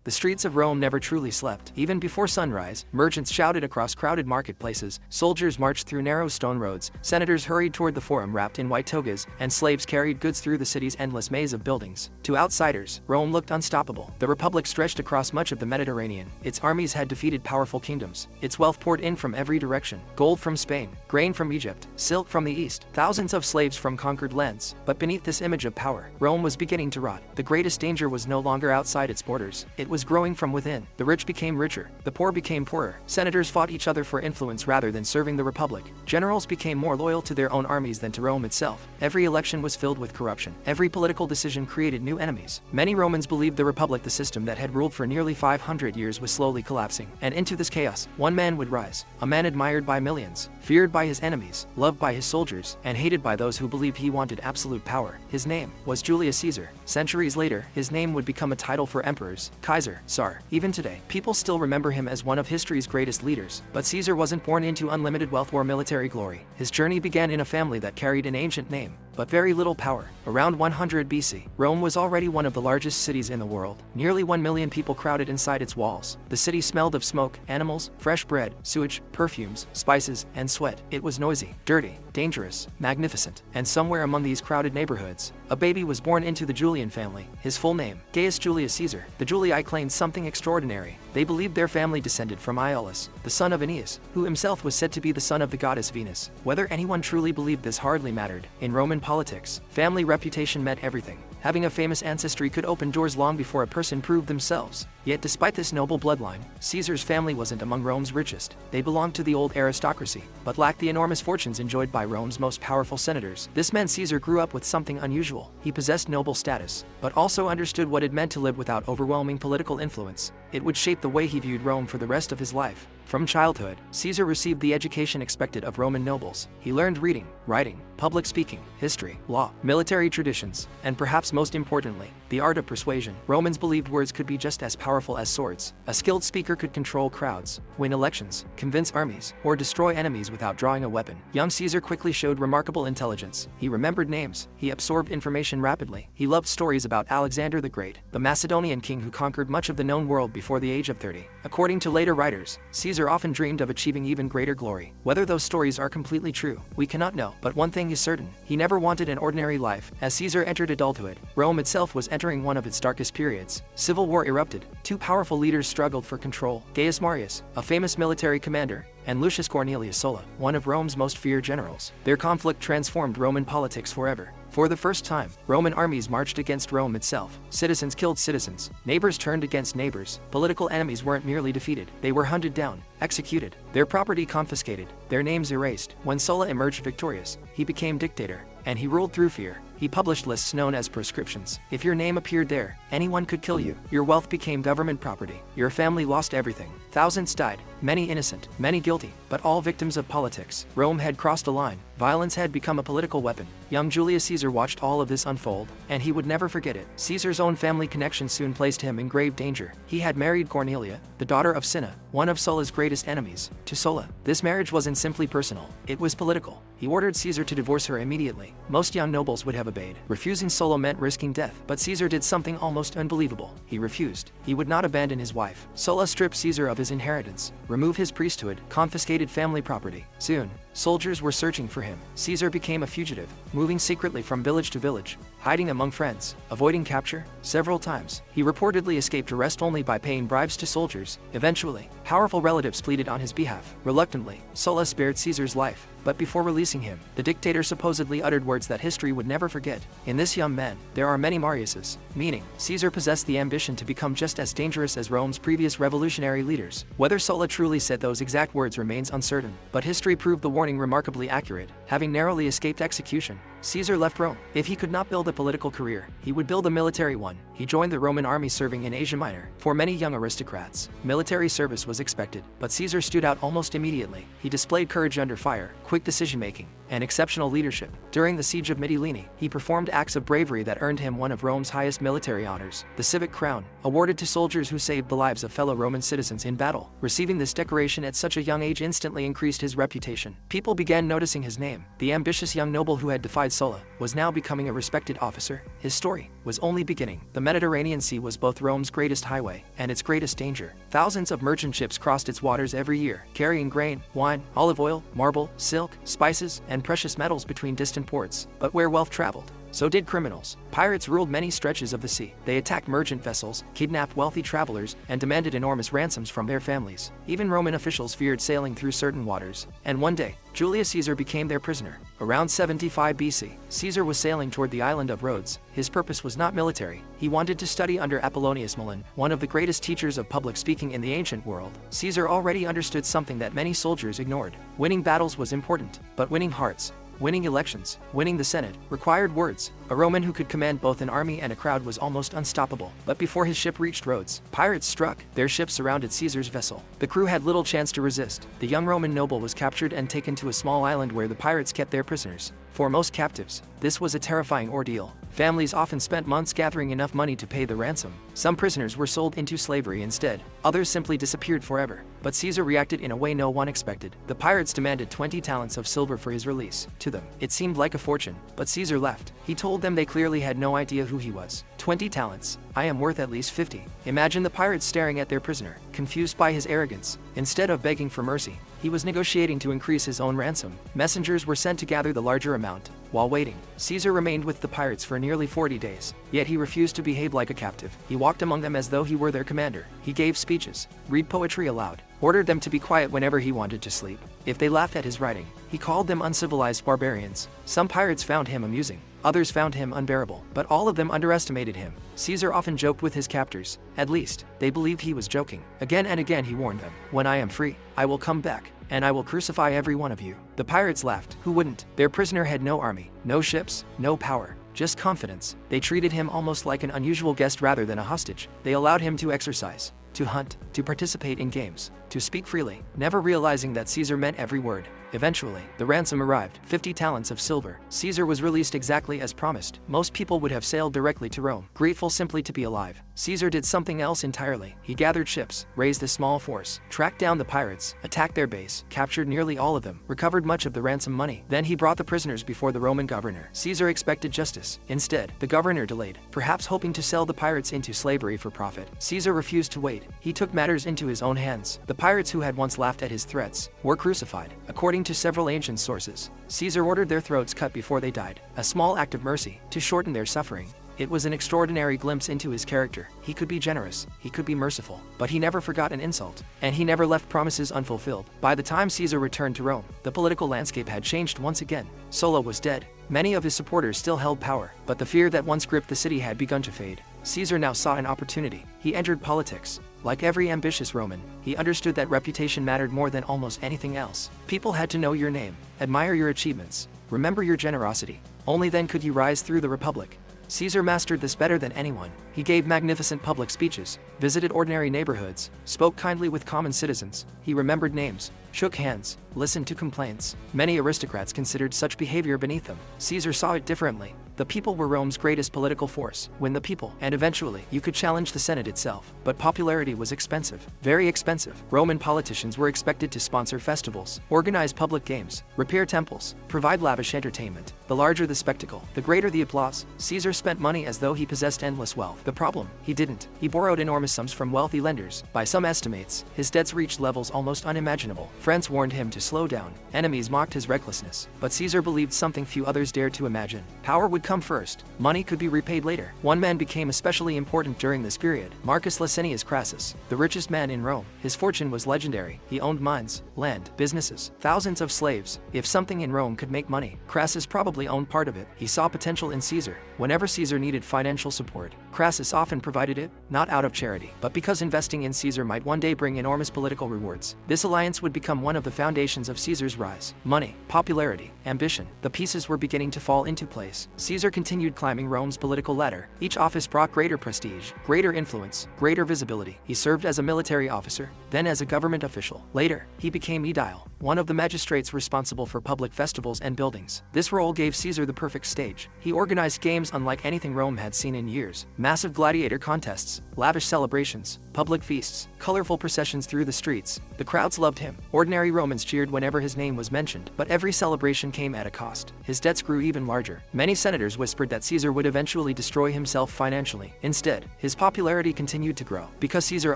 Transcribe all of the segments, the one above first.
The streets of Rome never truly slept. Even before sunrise, merchants shouted across crowded marketplaces, soldiers marched through narrow stone roads, senators hurried toward the forum wrapped in white togas, and slaves carried goods through the city's endless maze of buildings. To outsiders, Rome looked unstoppable. The Republic stretched across much of the Mediterranean. Its armies had defeated powerful kingdoms. Its wealth poured in from every direction: gold from Spain, grain from Egypt, silk from the east, thousands of slaves from conquered lands. But beneath this image of power, Rome was beginning to rot. The greatest danger was no longer outside its borders. It was growing from within. The rich became richer, the poor became poorer. Senators fought each other for influence rather than serving the Republic. Generals became more loyal to their own armies than to Rome itself. Every election was filled with corruption. Every political decision created new enemies. Many Romans believed the Republic, the system that had ruled for nearly 500 years, was slowly collapsing. And into this chaos, one man would rise. A man admired by millions, feared by his enemies, loved by his soldiers, and hated by those who believed he wanted absolute power. His name was Julius Caesar. Centuries later, his name would become a title for emperors: Kaiser, Tsar. Even today, people still remember him as one of history's greatest leaders. But Caesar wasn't born into unlimited wealth or military glory. His journey began in a family that carried an ancient name, but very little power. Around 100 BC, Rome was already one of the largest cities in the world. Nearly 1 million people crowded inside its walls. The city smelled of smoke, animals, fresh bread, sewage, perfumes, spices, and sweat. It was noisy, dirty, dangerous, magnificent. And somewhere among these crowded neighborhoods, a baby was born into the Julian family. His full name, Gaius Julius Caesar. The Julii claimed something extraordinary. They believed their family descended from Iolus, the son of Aeneas, who himself was said to be the son of the goddess Venus. Whether anyone truly believed this hardly mattered. In Roman politics, family reputation meant everything. Having a famous ancestry could open doors long before a person proved themselves. Yet despite this noble bloodline, Caesar's family wasn't among Rome's richest. They belonged to the old aristocracy, but lacked the enormous fortunes enjoyed by Rome's most powerful senators. This meant Caesar grew up with something unusual. He possessed noble status, but also understood what it meant to live without overwhelming political influence. It would shape the way he viewed Rome for the rest of his life. From childhood, Caesar received the education expected of Roman nobles. He learned reading, writing, public speaking, history, law, military traditions, and perhaps most importantly, the art of persuasion. Romans believed words could be just as powerful as swords. A skilled speaker could control crowds, win elections, convince armies, or destroy enemies without drawing a weapon. Young Caesar quickly showed remarkable intelligence. He remembered names, he absorbed information rapidly. He loved stories about Alexander the Great, the Macedonian king who conquered much of the known world before the age of 30. According to later writers, Caesar often dreamed of achieving even greater glory. Whether those stories are completely true, we cannot know, but one thing is certain: he never wanted an ordinary life. As Caesar entered adulthood, Rome itself was entering one of its darkest periods. Civil war erupted. Two powerful leaders struggled for control: Gaius Marius, a famous military commander, and Lucius Cornelius Sulla, one of Rome's most feared generals. Their conflict transformed Roman politics forever. For the first time, Roman armies marched against Rome itself. Citizens killed citizens. Neighbors turned against neighbors. Political enemies weren't merely defeated. They were hunted down, executed, their property confiscated, their names erased. When Sulla emerged victorious, he became dictator, and he ruled through fear. He published lists known as proscriptions. If your name appeared there, anyone could kill you. Your wealth became government property. Your family lost everything. Thousands died, many innocent, many guilty, but all victims of politics. Rome had crossed a line. Violence had become a political weapon. Young Julius Caesar watched all of this unfold, and he would never forget it. Caesar's own family connection soon placed him in grave danger. He had married Cornelia, the daughter of Cinna, one of Sulla's greatest enemies. To Sulla, this marriage wasn't simply personal, it was political. He ordered Caesar to divorce her immediately. Most young nobles would have obeyed. Refusing Sulla meant risking death, but Caesar did something almost unbelievable. He refused. He would not abandon his wife. Sulla stripped Caesar of his inheritance, removed his priesthood, confiscated family property. Soon, soldiers were searching for him. Caesar became a fugitive, moving secretly from village to village, hiding among friends, avoiding capture. Several times, he reportedly escaped arrest only by paying bribes to soldiers. Eventually, powerful relatives pleaded on his behalf. Reluctantly, Sulla spared Caesar's life. But before releasing him, the dictator supposedly uttered words that history would never forget. In this young man, there are many Mariuses, meaning Caesar possessed the ambition to become just as dangerous as Rome's previous revolutionary leaders. Whether Sulla truly said those exact words remains uncertain, but history proved the warning remarkably accurate. Having narrowly escaped execution, Caesar left Rome. If he could not build a political career, he would build a military one. He joined the Roman army serving in Asia Minor. For many young aristocrats, military service was expected, but Caesar stood out almost immediately. He displayed courage under fire, quick decision-making, and exceptional leadership. During the siege of Mytilene, he performed acts of bravery that earned him one of Rome's highest military honors, the Civic Crown, awarded to soldiers who saved the lives of fellow Roman citizens in battle. Receiving this decoration at such a young age instantly increased his reputation. People began noticing his name. The ambitious young noble who had defied Sulla, was now becoming a respected officer. His story was only beginning. The Mediterranean Sea was both Rome's greatest highway and its greatest danger. Thousands of merchant ships crossed its waters every year, carrying grain, wine, olive oil, marble, silk, spices, and precious metals between distant ports. But where wealth traveled, so did criminals. Pirates ruled many stretches of the sea. They attacked merchant vessels, kidnapped wealthy travelers, and demanded enormous ransoms from their families. Even Roman officials feared sailing through certain waters. And one day, Julius Caesar became their prisoner. Around 75 BC, Caesar was sailing toward the island of Rhodes. His purpose was not military. He wanted to study under Apollonius Milan, one of the greatest teachers of public speaking in the ancient world. Caesar already understood something that many soldiers ignored. Winning battles was important, but winning hearts, winning elections, winning the Senate, required words. A Roman who could command both an army and a crowd was almost unstoppable. But before his ship reached Rhodes, pirates struck. Their ship surrounded Caesar's vessel. The crew had little chance to resist. The young Roman noble was captured and taken to a small island where the pirates kept their prisoners. For most captives, this was a terrifying ordeal. Families often spent months gathering enough money to pay the ransom. Some prisoners were sold into slavery instead. Others simply disappeared forever. But Caesar reacted in a way no one expected. The pirates demanded 20 talents of silver for his release. To them, it seemed like a fortune, but Caesar left. He told them they clearly had no idea who he was. 20 talents. I am worth at least 50. Imagine the pirates staring at their prisoner, confused by his arrogance. Instead of begging for mercy, he was negotiating to increase his own ransom. Messengers were sent to gather the larger amount. While waiting, Caesar remained with the pirates for nearly 40 days. Yet he refused to behave like a captive. He walked among them as though he were their commander. He gave speeches, read poetry aloud, ordered them to be quiet whenever he wanted to sleep. If they laughed at his writing, he called them uncivilized barbarians. Some pirates found him amusing. Others found him unbearable, but all of them underestimated him. Caesar often joked with his captors. At least, they believed he was joking. Again and again he warned them, "When I am free, I will come back, and I will crucify every one of you." The pirates laughed. Who wouldn't? Their prisoner had no army, no ships, no power, just confidence. They treated him almost like an unusual guest rather than a hostage. They allowed him to exercise, to hunt, to participate in games, to speak freely, never realizing that Caesar meant every word. Eventually, the ransom arrived, 50 talents of silver. Caesar was released exactly as promised. Most people would have sailed directly to Rome, grateful simply to be alive. Caesar did something else entirely. He gathered ships, raised a small force, tracked down the pirates, attacked their base, captured nearly all of them, recovered much of the ransom money. Then he brought the prisoners before the Roman governor. Caesar expected justice. Instead, the governor delayed, perhaps hoping to sell the pirates into slavery for profit. Caesar refused to wait. He took matters into his own hands. The pirates who had once laughed at his threats were crucified. According to several ancient sources, Caesar ordered their throats cut before they died, a small act of mercy to shorten their suffering. It was an extraordinary glimpse into his character. He could be generous, he could be merciful, but he never forgot an insult, and he never left promises unfulfilled. By the time Caesar returned to Rome, the political landscape had changed once again. Sulla was dead. Many of his supporters still held power, but the fear that once gripped the city had begun to fade. Caesar now saw an opportunity. He entered politics. Like every ambitious Roman, he understood that reputation mattered more than almost anything else. People had to know your name, admire your achievements, remember your generosity. Only then could you rise through the Republic. Caesar mastered this better than anyone. He gave magnificent public speeches, visited ordinary neighborhoods, spoke kindly with common citizens. He remembered names, shook hands, listened to complaints. Many aristocrats considered such behavior beneath them. Caesar saw it differently. The people were Rome's greatest political force. Win the people, and eventually, you could challenge the Senate itself. But popularity was expensive, very expensive. Roman politicians were expected to sponsor festivals, organize public games, repair temples, provide lavish entertainment. The larger the spectacle, the greater the applause. Caesar spent money as though he possessed endless wealth. The problem, he didn't. He borrowed enormous sums from wealthy lenders. By some estimates, his debts reached levels almost unimaginable. Friends warned him to slow down. Enemies mocked his recklessness. But Caesar believed something few others dared to imagine. Power would come first. Money could be repaid later. One man became especially important during this period: Marcus Licinius Crassus, the richest man in Rome. His fortune was legendary. He owned mines, land, businesses, thousands of slaves. If something in Rome could make money, Crassus probably owned part of it. He saw potential in Caesar. Whenever Caesar needed financial support, Crassus often provided it, not out of charity, but because investing in Caesar might one day bring enormous political rewards. This alliance would become one of the foundations of Caesar's rise. Money, popularity, ambition. The pieces were beginning to fall into place. Caesar continued climbing Rome's political ladder. Each office brought greater prestige, greater influence, greater visibility. He served as a military officer, then as a government official. Later, he became aedile, one of the magistrates responsible for public festivals and buildings. This role gave Caesar the perfect stage. He organized games unlike anything Rome had seen in years: massive gladiator contests, lavish celebrations, public feasts, colorful processions through the streets. The crowds loved him. Ordinary Romans cheered whenever his name was mentioned, but every celebration came at a cost. His debts grew even larger. Many senators whispered that Caesar would eventually destroy himself financially. Instead, his popularity continued to grow. Because Caesar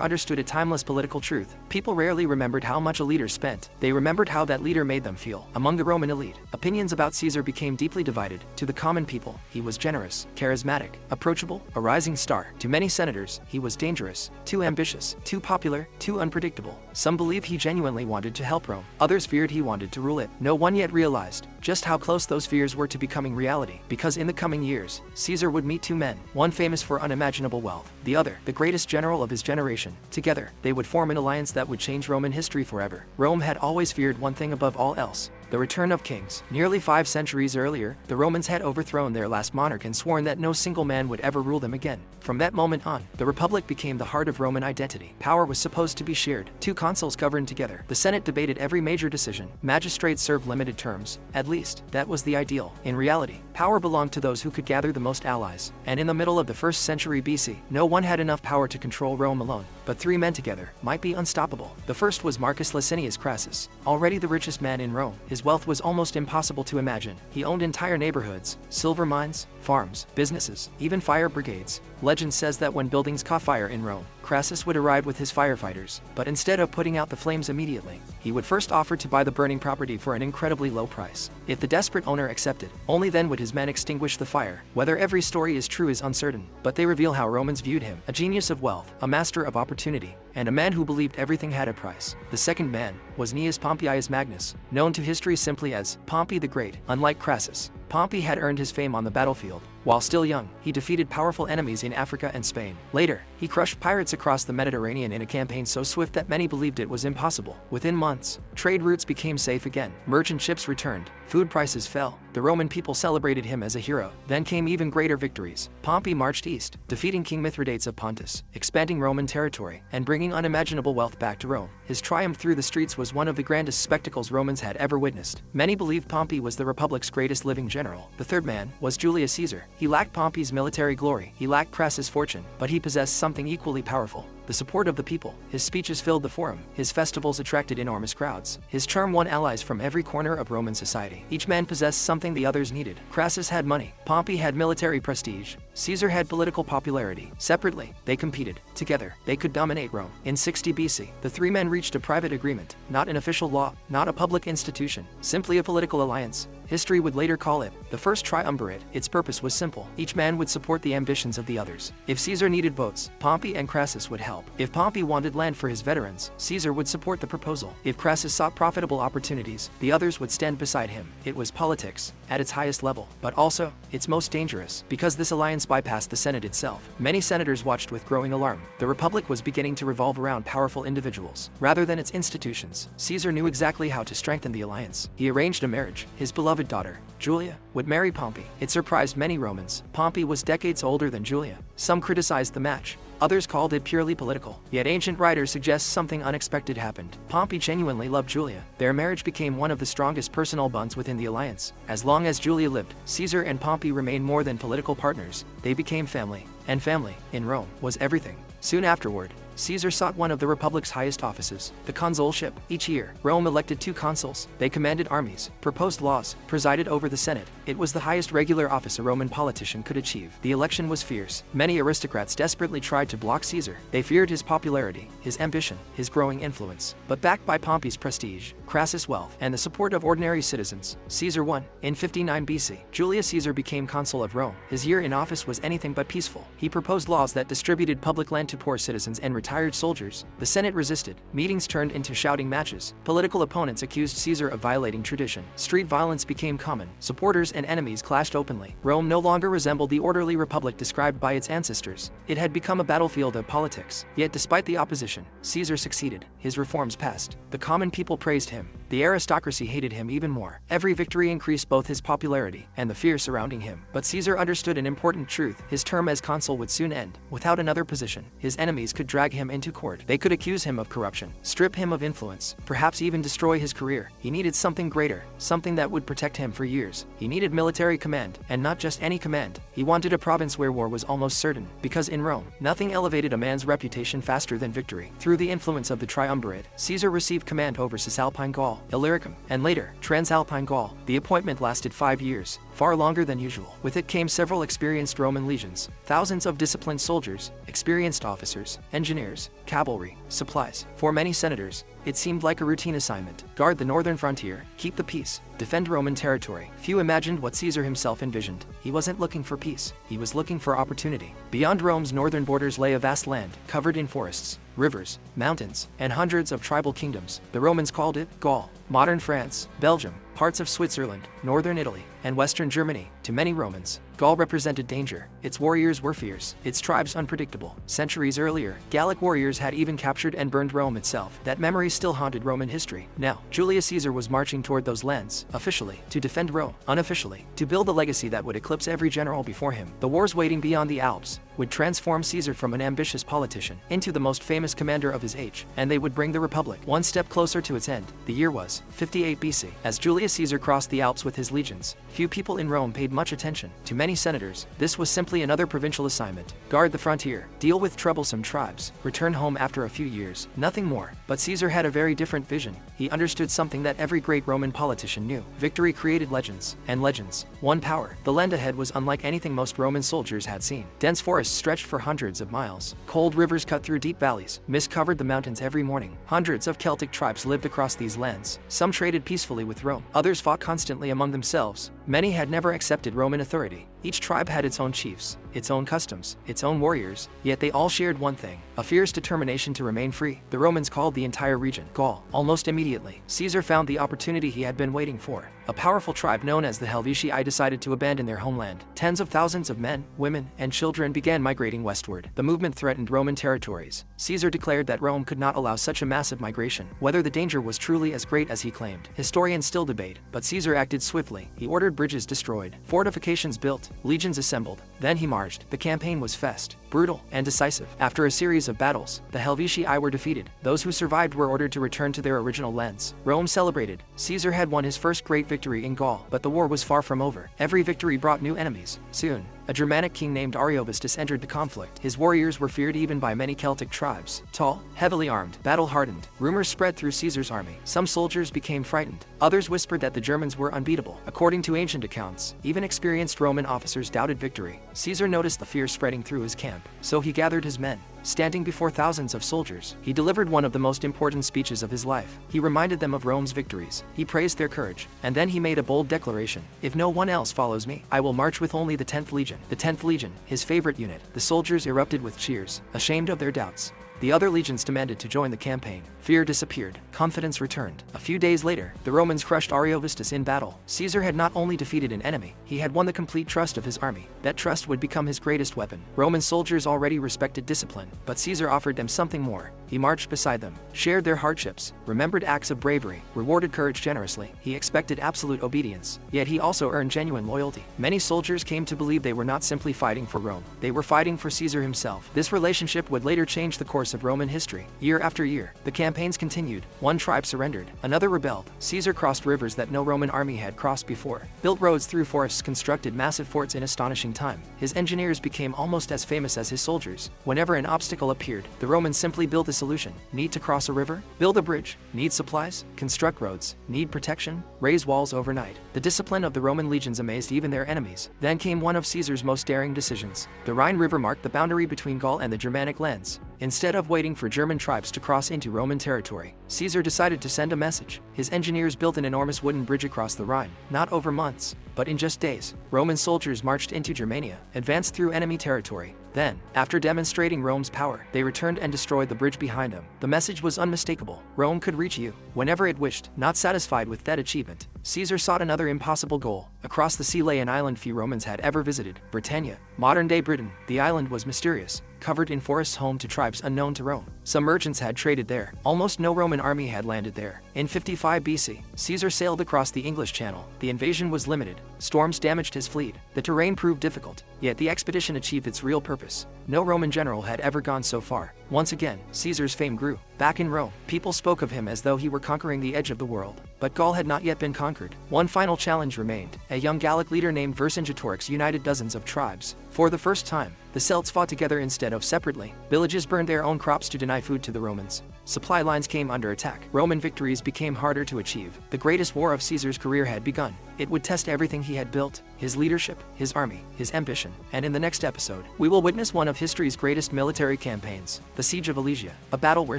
understood a timeless political truth, people rarely remembered how much a leader spent. They remembered how that leader made them feel. Among the Roman elite, opinions about Caesar became deeply divided. To the common people, he was generous, charismatic, approachable, a rising star. To many senators, he was dangerous, too ambitious, too popular, too unpredictable. Some believe he genuinely wanted to help Rome. Others feared he wanted to rule it. No one yet realized just how close those fears were to becoming reality, because in the coming years, Caesar would meet two men, one famous for unimaginable wealth, the other, the greatest general of his generation. Together, they would form an alliance that would change Roman history forever. Rome had always feared one thing above all else: the return of kings. Nearly 5 centuries earlier, the Romans had overthrown their last monarch and sworn that no single man would ever rule them again. From that moment on, the Republic became the heart of Roman identity. Power was supposed to be shared. 2 consuls governed together. The Senate debated every major decision. Magistrates served limited terms. At least, that was the ideal. In reality, power belonged to those who could gather the most allies. And in the middle of the 1st century BC, no one had enough power to control Rome alone. But 3 men together might be unstoppable. The first was Marcus Licinius Crassus, already the richest man in Rome. His wealth was almost impossible to imagine. He owned entire neighborhoods, silver mines, farms, businesses, even fire brigades. Legend says that when buildings caught fire in Rome, Crassus would arrive with his firefighters, but instead of putting out the flames immediately, he would first offer to buy the burning property for an incredibly low price. If the desperate owner accepted, only then would his men extinguish the fire. Whether every story is true is uncertain, but they reveal how Romans viewed him: a genius of wealth, a master of opportunity, and a man who believed everything had a price. The second man was Gnaeus Pompeius Magnus, known to history simply as Pompey the Great. Unlike Crassus, Pompey had earned his fame on the battlefield. While still young, he defeated powerful enemies in Africa and Spain. Later, he crushed pirates across the Mediterranean in a campaign so swift that many believed it was impossible. Within months, trade routes became safe again. Merchant ships returned. Food prices fell. The Roman people celebrated him as a hero. Then came even greater victories. Pompey marched east, defeating King Mithridates of Pontus, expanding Roman territory, and bringing unimaginable wealth back to Rome. His triumph through the streets was one of the grandest spectacles Romans had ever witnessed. Many believe Pompey was the Republic's greatest living general. The third man was Julius Caesar. He lacked Pompey's military glory, he lacked Crassus' fortune, but he possessed something equally powerful: the support of the people. His speeches filled the forum, his festivals attracted enormous crowds. His charm won allies from every corner of Roman society. Each man possessed something the others needed. Crassus had money, Pompey had military prestige, Caesar had political popularity. Separately, they competed. Together, they could dominate Rome. In 60 BC, the 3 men reached a private agreement, not an official law, not a public institution, simply a political alliance. History would later call it the First Triumvirate. Its purpose was simple: each man would support the ambitions of the others. If Caesar needed votes, Pompey and Crassus would help. If Pompey wanted land for his veterans, Caesar would support the proposal. If Crassus sought profitable opportunities, the others would stand beside him. It was politics at its highest level, but also its most dangerous, because this alliance bypassed the Senate itself. Many senators watched with growing alarm. The Republic was beginning to revolve around powerful individuals, rather than its institutions. Caesar knew exactly how to strengthen the alliance. He arranged a marriage. His beloved daughter, Julia, would marry Pompey. It surprised many Romans. Pompey was decades older than Julia. Some criticized the match. Others called it purely political. Yet ancient writers suggest something unexpected happened. Pompey genuinely loved Julia. Their marriage became one of the strongest personal bonds within the alliance. As long as Julia lived, Caesar and Pompey remained more than political partners. They became family. And family, in Rome, was everything. Soon afterward, Caesar sought one of the Republic's highest offices, the consulship. Each year, Rome elected 2 consuls. They commanded armies, proposed laws, presided over the Senate. It was the highest regular office a Roman politician could achieve. The election was fierce. Many aristocrats desperately tried to block Caesar. They feared his popularity, his ambition, his growing influence. But backed by Pompey's prestige, Crassus' wealth, and the support of ordinary citizens, Caesar won. In 59 BC, Julius Caesar became consul of Rome. His year in office was anything but peaceful. He proposed laws that distributed public land to poor citizens and retired soldiers. The Senate resisted. Meetings turned into shouting matches. Political opponents accused Caesar of violating tradition. Street violence became common. Supporters and enemies clashed openly. Rome no longer resembled the orderly republic described by its ancestors. It had become a battlefield of politics. Yet despite the opposition, Caesar succeeded. His reforms passed. The common people praised him. The aristocracy hated him even more. Every victory increased both his popularity and the fear surrounding him. But Caesar understood an important truth: his term as consul would soon end. Without another position, his enemies could drag drag him into court. They could accuse him of corruption, strip him of influence, perhaps even destroy his career. He needed something greater, something that would protect him for years. He needed military command, and not just any command. He wanted a province where war was almost certain, because in Rome, nothing elevated a man's reputation faster than victory. Through the influence of the Triumvirate, Caesar received command over Cisalpine Gaul, Illyricum, and later, Transalpine Gaul. The appointment lasted 5 years, far longer than usual. With it came several experienced Roman legions, thousands of disciplined soldiers, experienced officers, engineers, cavalry, supplies. For many senators, it seemed like a routine assignment. Guard the northern frontier, keep the peace, defend Roman territory. Few imagined what Caesar himself envisioned. He wasn't looking for peace, he was looking for opportunity. Beyond Rome's northern borders lay a vast land, covered in forests, rivers, mountains, and hundreds of tribal kingdoms. The Romans called it Gaul. Modern France, Belgium, parts of Switzerland, northern Italy, and western Germany. To many Romans, Gaul represented danger. Its warriors were fierce, its tribes unpredictable. Centuries earlier, Gallic warriors had even captured and burned Rome itself. That memory still haunted Roman history. Now, Julius Caesar was marching toward those lands, officially, to defend Rome, unofficially, to build a legacy that would eclipse every general before him. The wars waiting beyond the Alps would transform Caesar from an ambitious politician into the most famous commander of his age, and they would bring the Republic one step closer to its end. The year was 58 BC. As Julius Caesar crossed the Alps with his legions, few people in Rome paid much attention. To many senators, this was simply another provincial assignment. Guard the frontier, deal with troublesome tribes, return home after a few years, nothing more. But Caesar had a very different vision. He understood something that every great Roman politician knew. Victory created legends, and legends won power. The land ahead was unlike anything most Roman soldiers had seen. Dense forests stretched for hundreds of miles. Cold rivers cut through deep valleys. Mist covered the mountains every morning. Hundreds of Celtic tribes lived across these lands. Some traded peacefully with Rome. Others fought constantly among themselves. Many had never accepted Roman authority. Each tribe had its own chiefs, its own customs, its own warriors, yet they all shared one thing: a fierce determination to remain free. The Romans called the entire region Gaul. Almost immediately, Caesar found the opportunity he had been waiting for. A powerful tribe known as the Helvetii decided to abandon their homeland. Tens of thousands of men, women, and children began migrating westward. The movement threatened Roman territories. Caesar declared that Rome could not allow such a massive migration. Whether the danger was truly as great as he claimed, historians still debate, but Caesar acted swiftly. He ordered bridges destroyed, fortifications built, legions assembled. Then he marched. The campaign was fast, brutal, and decisive. After a series of battles, the Helvetii were defeated. Those who survived were ordered to return to their original lands. Rome celebrated. Caesar had won his first great victory in Gaul, but the war was far from over. Every victory brought new enemies. Soon, a Germanic king named Ariovistus entered the conflict. His warriors were feared even by many Celtic tribes. Tall, heavily armed, battle-hardened. Rumors spread through Caesar's army. Some soldiers became frightened. Others whispered that the Germans were unbeatable. According to ancient accounts, even experienced Roman officers doubted victory. Caesar noticed the fear spreading through his camp, so he gathered his men. Standing before thousands of soldiers, he delivered one of the most important speeches of his life. He reminded them of Rome's victories. He praised their courage. And then he made a bold declaration: "If no one else follows me, I will march with only the 10th Legion." The 10th Legion, his favorite unit. The soldiers erupted with cheers, ashamed of their doubts. The other legions demanded to join the campaign. Fear disappeared. Confidence returned. A few days later, the Romans crushed Ariovistus in battle. Caesar had not only defeated an enemy, he had won the complete trust of his army. That trust would become his greatest weapon. Roman soldiers already respected discipline, but Caesar offered them something more. He marched beside them, shared their hardships, remembered acts of bravery, rewarded courage generously. He expected absolute obedience, yet he also earned genuine loyalty. Many soldiers came to believe they were not simply fighting for Rome, they were fighting for Caesar himself. This relationship would later change the course of Roman history. Year after year, the campaigns continued. One tribe surrendered, another rebelled. Caesar crossed rivers that no Roman army had crossed before, built roads through forests, constructed massive forts in astonishing time. His engineers became almost as famous as his soldiers. Whenever an obstacle appeared, the Romans simply built a solution. Need to cross a river? Build a bridge. Need supplies? Construct roads. Need protection? Raise walls overnight. The discipline of the Roman legions amazed even their enemies. Then came one of Caesar's most daring decisions. The Rhine River marked the boundary between Gaul and the Germanic lands. Instead of waiting for German tribes to cross into Roman territory, Caesar decided to send a message. His engineers built an enormous wooden bridge across the Rhine, not over months, but in just days. Roman soldiers marched into Germania, advanced through enemy territory. Then, after demonstrating Rome's power, they returned and destroyed the bridge behind them. The message was unmistakable. Rome could reach you whenever it wished. Not satisfied with that achievement, Caesar sought another impossible goal. Across the sea lay an island few Romans had ever visited, Britannia, modern-day Britain. The island was mysterious, covered in forests, home to tribes unknown to Rome. Some merchants had traded there. Almost no Roman army had landed there. In 55 BC, Caesar sailed across the English Channel. The invasion was limited. Storms damaged his fleet. The terrain proved difficult, yet the expedition achieved its real purpose. No Roman general had ever gone so far. Once again, Caesar's fame grew. Back in Rome, people spoke of him as though he were conquering the edge of the world. But Gaul had not yet been conquered. One final challenge remained. A young Gallic leader named Vercingetorix united dozens of tribes. For the first time, the Celts fought together instead of separately. Villages burned their own crops to deny food to the Romans. Supply lines came under attack. Roman victories became harder to achieve. The greatest war of Caesar's career had begun. It would test everything he had built, his leadership, his army, his ambition. And in the next episode, we will witness one of history's greatest military campaigns, the Siege of Alesia, a battle where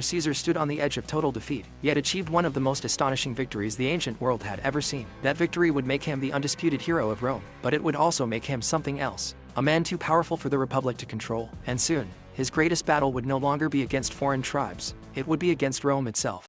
Caesar stood on the edge of total defeat, yet achieved one of the most astonishing victories the ancient world had ever seen. That victory would make him the undisputed hero of Rome, but it would also make him something else, a man too powerful for the Republic to control. And soon, his greatest battle would no longer be against foreign tribes, it would be against Rome itself.